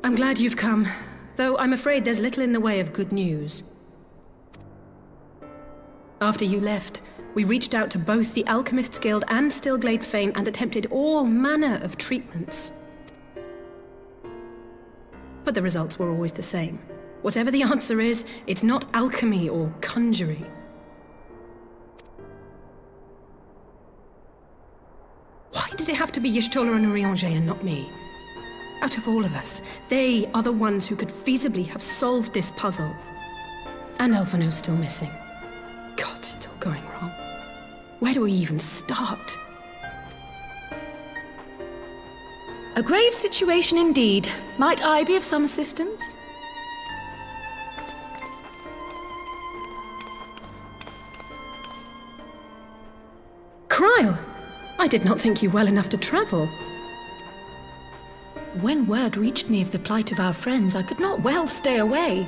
I'm glad you've come, though I'm afraid there's little in the way of good news. After you left, we reached out to both the Alchemists Guild and Stillglade Fane and attempted all manner of treatments. But the results were always the same. Whatever the answer is, it's not alchemy or conjuring. Why did it have to be Y'shtola and Urianger and not me? Out of all of us, they are the ones who could feasibly have solved this puzzle. And Alphino's still missing. God, it's all going wrong. Where do we even start? A grave situation indeed. Might I be of some assistance? Krile! I did not think you well enough to travel. When word reached me of the plight of our friends, I could not well stay away.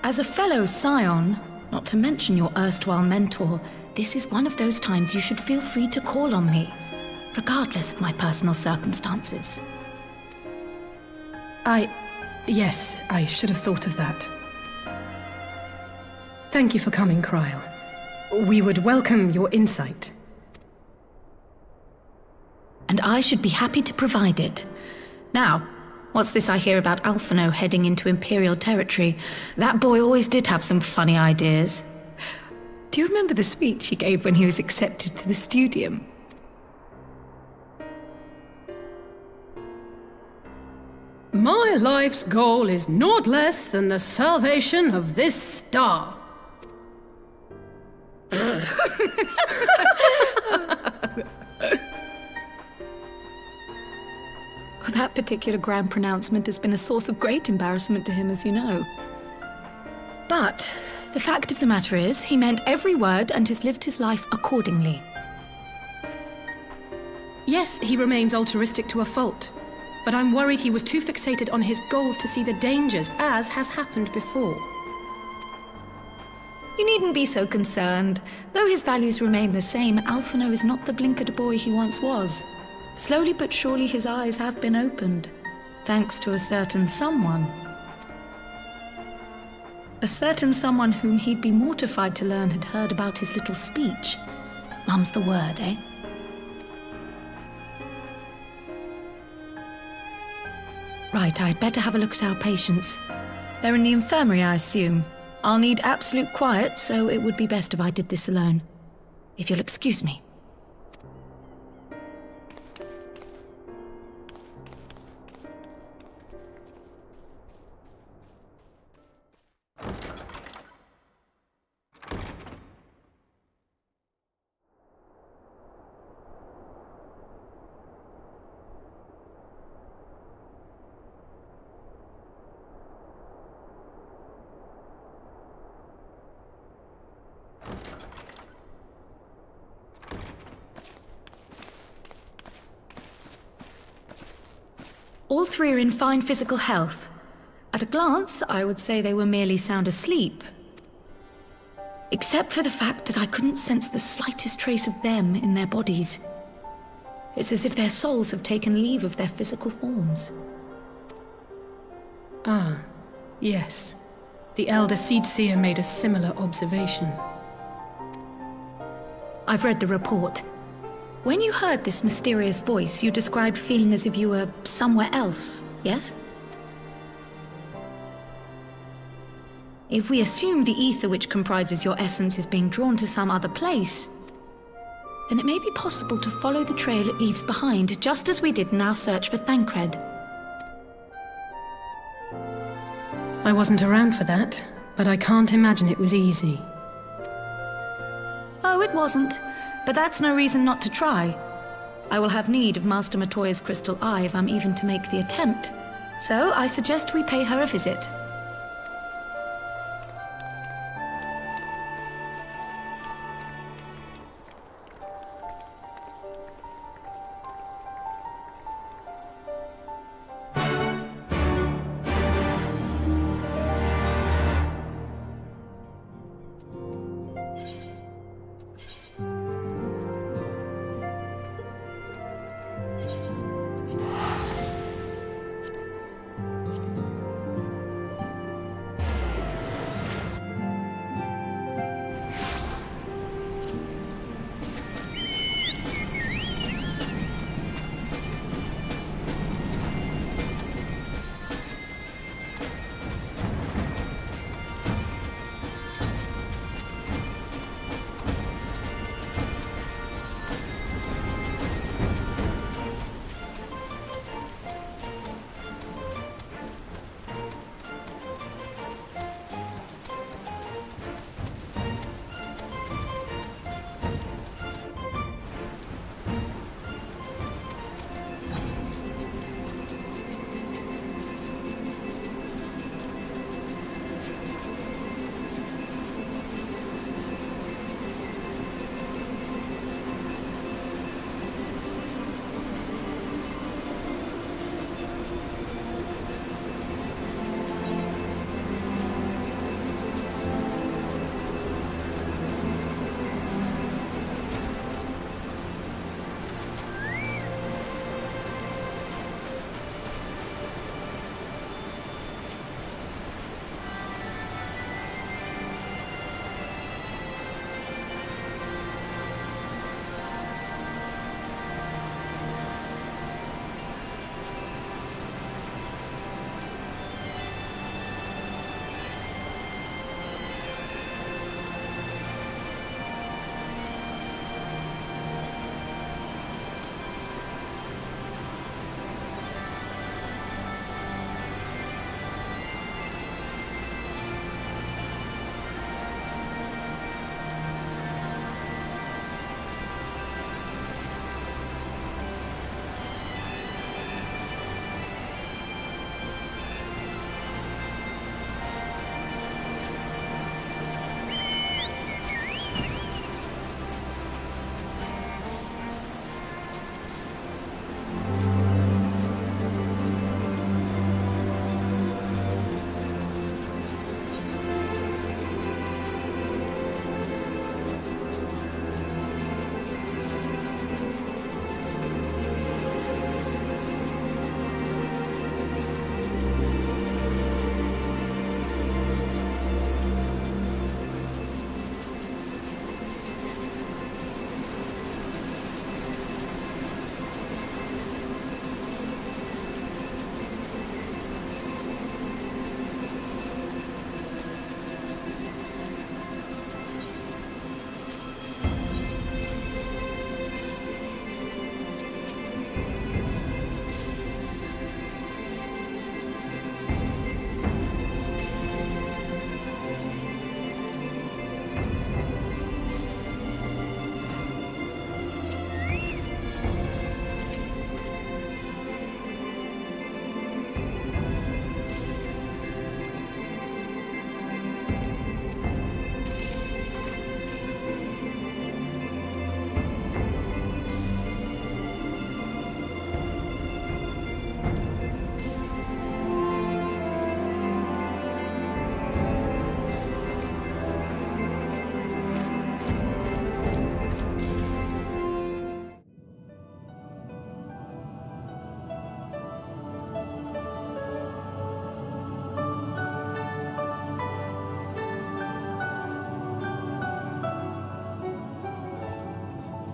As a fellow scion, not to mention your erstwhile mentor, this is one of those times you should feel free to call on me, regardless of my personal circumstances. Yes, I should have thought of that. Thank you for coming, Krile. We would welcome your insight. And I should be happy to provide it. Now, what's this I hear about Alphino heading into Imperial territory? That boy always did have some funny ideas. Do you remember the speech he gave when he was accepted to the Studium? My life's goal is naught less than the salvation of this star. That particular grand pronouncement has been a source of great embarrassment to him, as you know. But the fact of the matter is, he meant every word and has lived his life accordingly. Yes, he remains altruistic to a fault. But I'm worried he was too fixated on his goals to see the dangers, as has happened before. You needn't be so concerned. Though his values remain the same, Alphino is not the blinkered boy he once was. Slowly but surely his eyes have been opened, thanks to a certain someone. A certain someone whom he'd be mortified to learn had heard about his little speech. Mum's the word, eh? Right, I'd better have a look at our patients. They're in the infirmary, I assume. I'll need absolute quiet, so it would be best if I did this alone. If you'll excuse me. All three are in fine physical health. At a glance, I would say they were merely sound asleep. Except for the fact that I couldn't sense the slightest trace of them in their bodies. It's as if their souls have taken leave of their physical forms. Ah, yes. The Elder Seedseer made a similar observation. I've read the report. When you heard this mysterious voice, you described feeling as if you were somewhere else, yes? If we assume the ether which comprises your essence is being drawn to some other place, then it may be possible to follow the trail it leaves behind, just as we did in our search for Thancred. I wasn't around for that, but I can't imagine it was easy. Oh, it wasn't. But that's no reason not to try. I will have need of Master Matoya's crystal eye if I'm even to make the attempt. So I suggest we pay her a visit.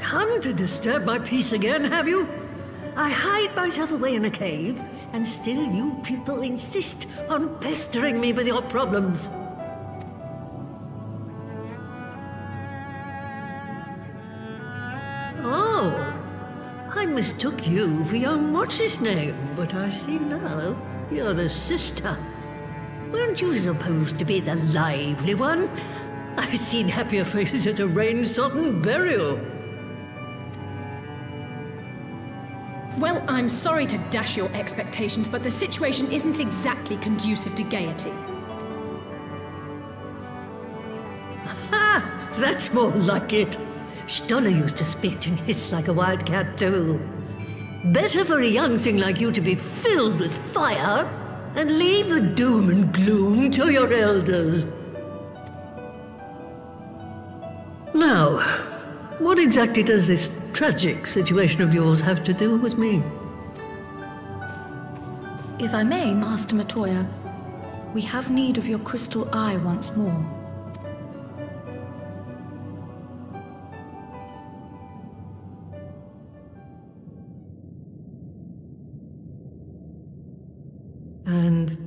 come to disturb my peace again, have you? I hide myself away in a cave, and still you people insist on pestering me with your problems. Oh, I mistook you for young what's-his-name, but I see now you're the sister. Weren't you supposed to be the lively one? I've seen happier faces at a rain-sodden burial. Well, I'm sorry to dash your expectations, but the situation isn't exactly conducive to gaiety. Ha! That's more like it. Stoller used to spit and hiss like a wildcat too. Better for a young thing like you to be filled with fire and leave the doom and gloom to your elders. Now, what exactly does this tragic situation of yours have to do with me? If I may, Master Matoya, we have need of your crystal eye once more. And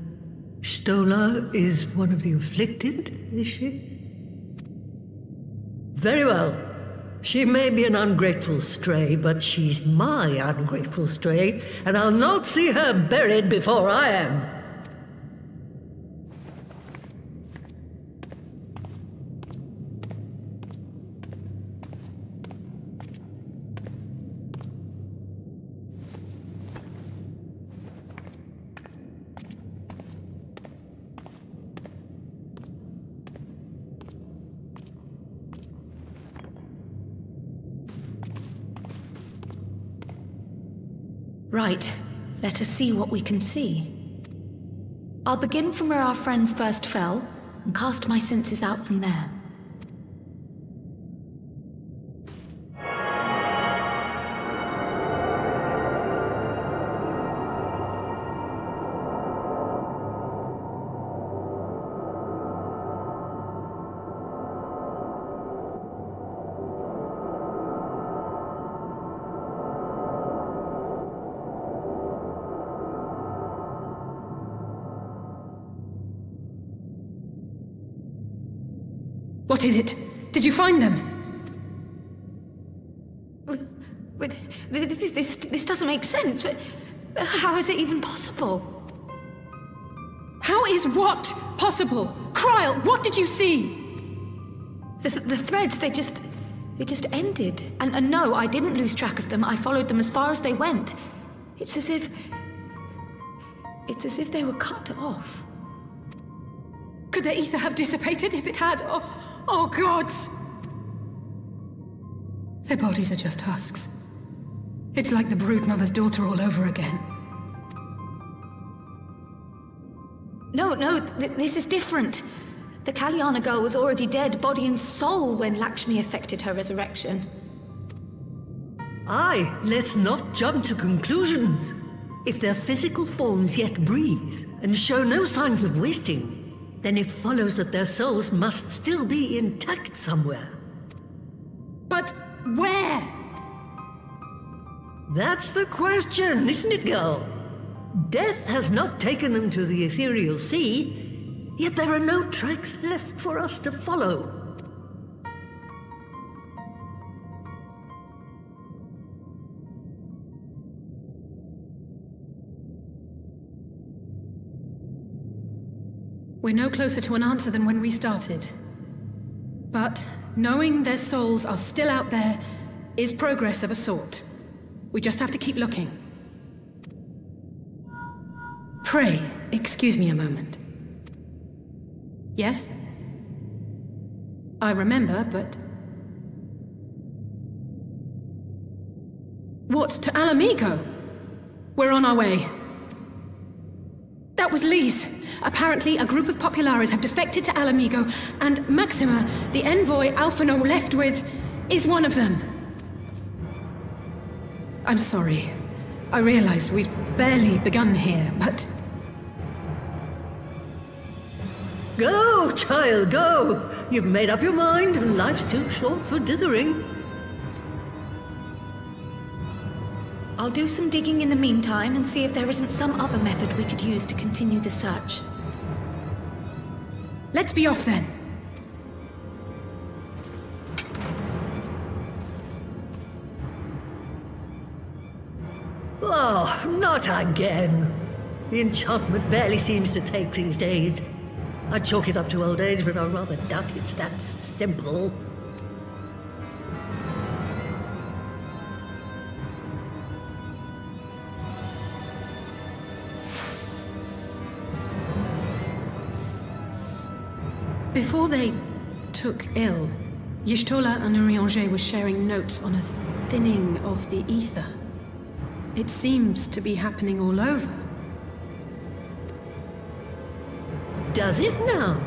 Stoller is one of the afflicted, is she? Very well. She may be an ungrateful stray, but she's my ungrateful stray, and I'll not see her buried before I am. Right. Let us see what we can see. I'll begin from where our friends first fell, and cast my senses out from there. What is it? Did you find them? This doesn't make sense. How is it even possible? How is what possible? Kryl, what did you see? The threads, they just ended. And no, I didn't lose track of them. I followed them as far as they went. It's as if they were cut off. Could their ether have dissipated if it had? Oh, gods! Their bodies are just husks. It's like the Broodmother's daughter all over again. No, this is different. The Kalyana girl was already dead, body and soul, when Lakshmi effected her resurrection. Aye, let's not jump to conclusions. If their physical forms yet breathe and show no signs of wasting, then it follows that their souls must still be intact somewhere. But where? That's the question, isn't it, girl? Death has not taken them to the ethereal sea, yet there are no tracks left for us to follow. We're no closer to an answer than when we started. But knowing their souls are still out there is progress of a sort. We just have to keep looking. Pray, excuse me a moment. Yes? I remember, but... What, to Ala-Mhigo? We're on our way. That was Lyse. Apparently, a group of Populares have defected to Ala-Mhigo, and Maxima, the envoy Alphinaud left with, is one of them. I'm sorry. I realize we've barely begun here, but... Go, child, go! You've made up your mind, and life's too short for dithering. I'll do some digging in the meantime and see if there isn't some other method we could use to continue the search. Let's be off then. Oh, not again. The enchantment barely seems to take these days. I chalk it up to old age, but I rather doubt it's that simple. Before they took ill, Y'shtola and Urianger were sharing notes on a thinning of the ether. It seems to be happening all over. Does it now?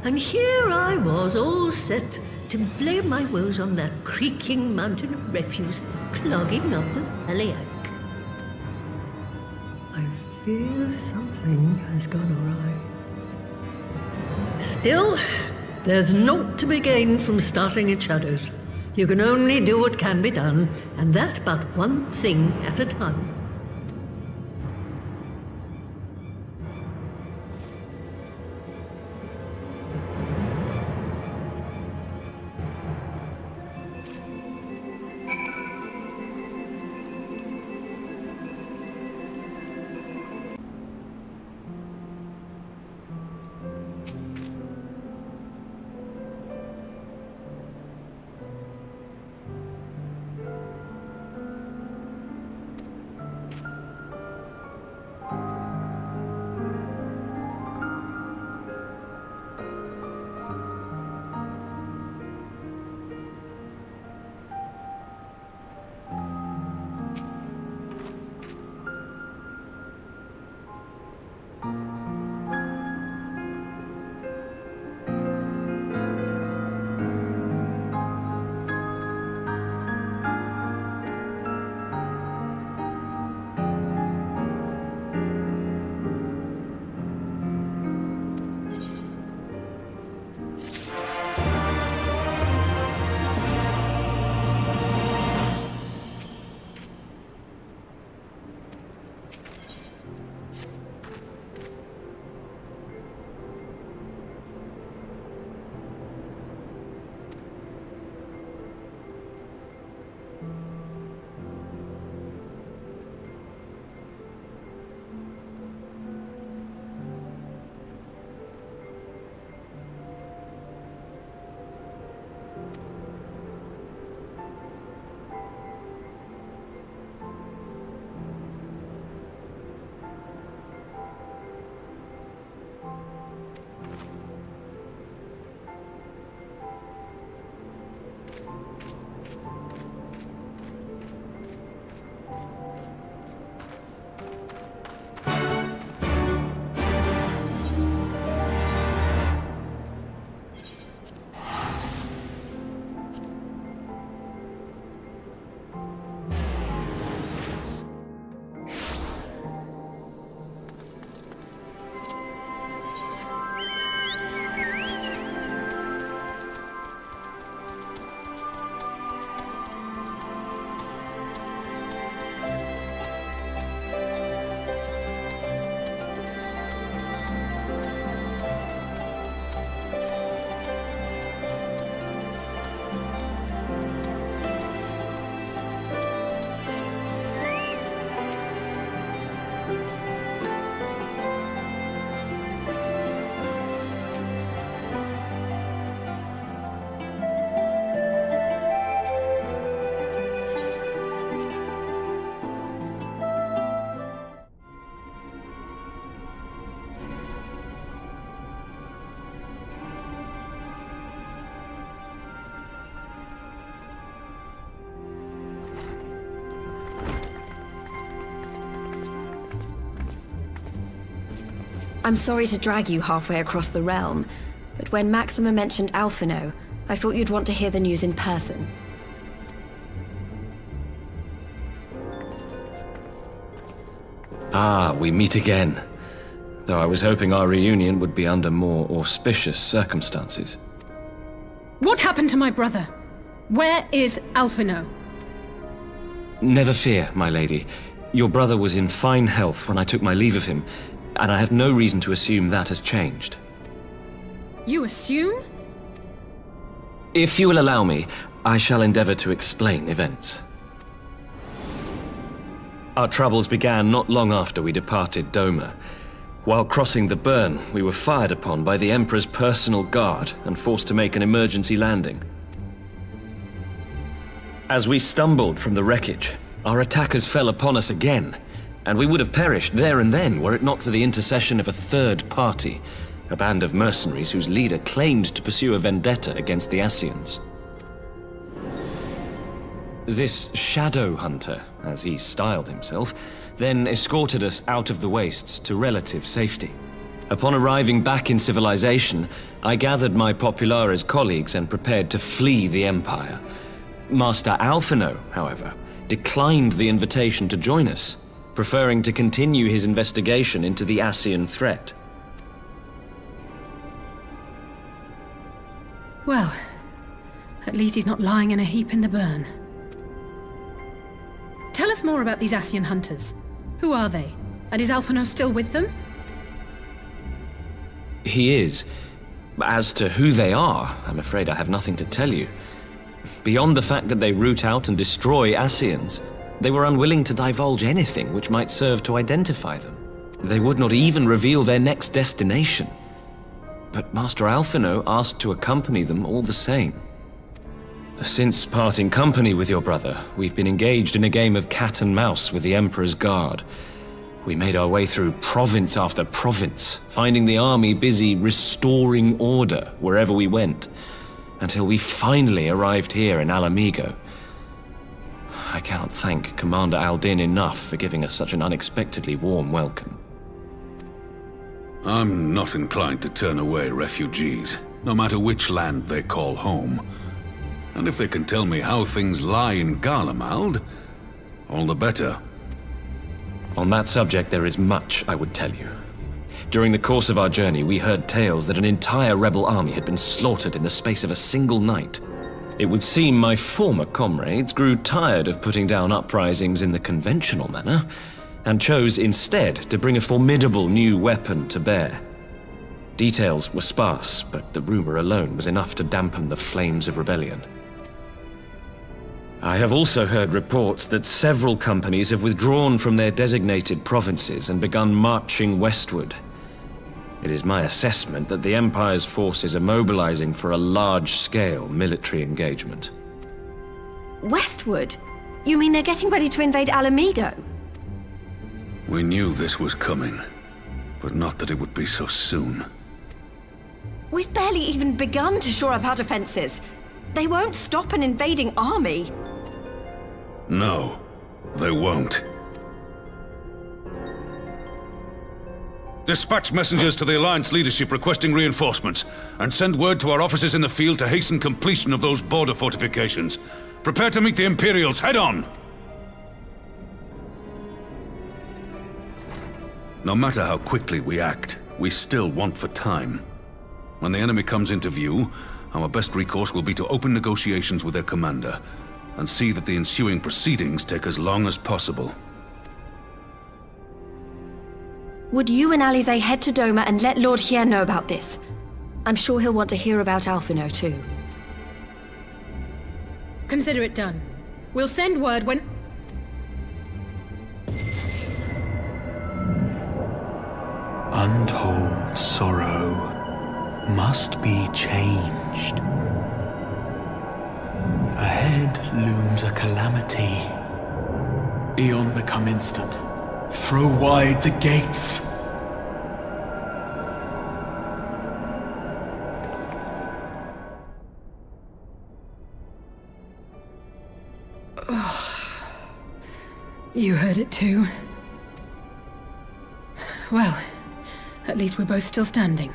And here I was, all set to blame my woes on that creaking mountain of refuse clogging up the Thaliak. I fear something has gone awry. Still, there's naught to be gained from starting in shadows. You can only do what can be done, and that but one thing at a time. I'm sorry to drag you halfway across the realm, but when Maxima mentioned Alphinaud, I thought you'd want to hear the news in person. Ah, we meet again. Though I was hoping our reunion would be under more auspicious circumstances. What happened to my brother? Where is Alphinaud? Never fear, my lady. Your brother was in fine health when I took my leave of him, and I have no reason to assume that has changed. You assume? If you will allow me, I shall endeavor to explain events. Our troubles began not long after we departed Doma. While crossing the burn, we were fired upon by the Emperor's personal guard and forced to make an emergency landing. As we stumbled from the wreckage, our attackers fell upon us again, and we would have perished there and then were it not for the intercession of a third party, a band of mercenaries whose leader claimed to pursue a vendetta against the Ascians. This Shadow Hunter, as he styled himself, then escorted us out of the wastes to relative safety. Upon arriving back in civilization, I gathered my Populares colleagues and prepared to flee the Empire. Master Alphinaud, however, declined the invitation to join us, preferring to continue his investigation into the Ascian threat. Well, at least he's not lying in a heap in the burn. Tell us more about these Ascian hunters. Who are they? And is Alphinaud still with them? He is. As to who they are, I'm afraid I have nothing to tell you. Beyond the fact that they root out and destroy Ascians, they were unwilling to divulge anything which might serve to identify them. They would not even reveal their next destination. But Master Alphinaud asked to accompany them all the same. Since parting company with your brother, we've been engaged in a game of cat and mouse with the Emperor's guard. We made our way through province after province, finding the army busy restoring order wherever we went, until we finally arrived here in Ala Mhigo. I cannot thank Commander Aldin enough for giving us such an unexpectedly warm welcome. I'm not inclined to turn away refugees, no matter which land they call home. And if they can tell me how things lie in Garlemald, all the better. On that subject, there is much I would tell you. During the course of our journey, we heard tales that an entire rebel army had been slaughtered in the space of a single night. It would seem my former comrades grew tired of putting down uprisings in the conventional manner, and chose instead to bring a formidable new weapon to bear. Details were sparse, but the rumor alone was enough to dampen the flames of rebellion. I have also heard reports that several companies have withdrawn from their designated provinces and begun marching westward. It is my assessment that the Empire's forces are mobilizing for a large-scale military engagement. Westward? You mean they're getting ready to invade Ala Mhigo? We knew this was coming, but not that it would be so soon. We've barely even begun to shore up our defenses. They won't stop an invading army. No, they won't. Dispatch messengers to the Alliance leadership requesting reinforcements, and send word to our officers in the field to hasten completion of those border fortifications. Prepare to meet the Imperials head-on! No matter how quickly we act, we still want for time. When the enemy comes into view, our best recourse will be to open negotiations with their commander, and see that the ensuing proceedings take as long as possible. Would you and Alisaie head to Doma and let Lord Hien know about this? I'm sure he'll want to hear about Alphinaud too. Consider it done. We'll send word when... Untold sorrow must be changed. Ahead looms a calamity. Aeon become instant. Throw wide the gates! You heard it too. Well, at least we're both still standing.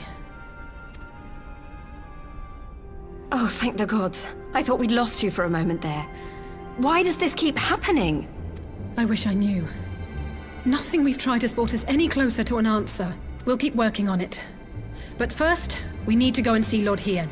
Oh, thank the gods. I thought we'd lost you for a moment there. Why does this keep happening? I wish I knew. Nothing we've tried has brought us any closer to an answer. We'll keep working on it. But first, we need to go and see Lord Hien.